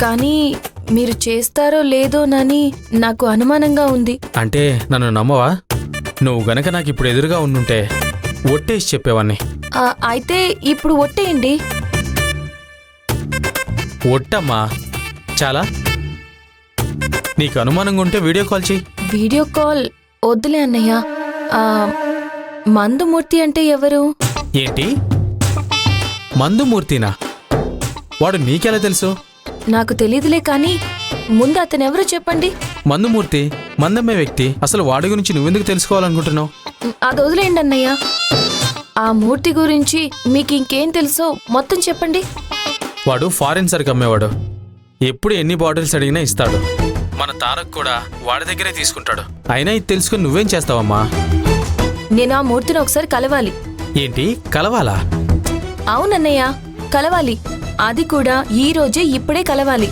కానీ మీరు చేస్తారో లేదోనని నాకు అనుమానంగా ఉంది. అంటే నన్ను నమ్మవా? నువ్వు గనక నాకు ఇప్పుడు ఎదురుగా ఉండుంటే ఒట్టేసి చెప్పేవాణ్ణి. అయితే ఇప్పుడు ఒట్టేయండి. ఒట్టమ్మా, చాలా. నీకు అనుమానంగా ఉంటే వీడియో కాల్ చెయ్యి. వీడియో కాల్ వద్దులే అన్నయ్య. మందుమూర్తి అంటే ఎవరు? ఏంటి, మందుమూర్తినా? వాడు నీకెలా తెలుసు? నాకు తెలీదులే, కానీ ముందు అతనెవరో చెప్పండి. మందుమూర్తి మందమ్మే వ్యక్తి. అసలు వాడి గురించి నువ్వెందుకు తెలుసుకోవాలనుకుంటున్నావు? అది వదిలేయండి అన్నయ్య. ఆ మూర్తి గురించి మీకు ఇంకేం తెలుసో మొత్తం చెప్పండి. వాడు ఫారిన్ సరుకు అమ్మేవాడు. ఎప్పుడు ఎన్ని బాటిల్స్ అడిగినా ఇస్తాడు. మన తారక్ కూడా వాడి దగ్గరే తీసుకుంటాడు. అయినా ఇది తెలుసుకుని నువ్వేం చేస్తావమ్మా? నేను ఆ మూర్తిని ఒకసారి కలవాలి. ఏంటి, కలవాలా? అవునన్నయ్య, కలవాలి. అది కూడా ఈ రోజే, ఇప్పుడే కలవాలి.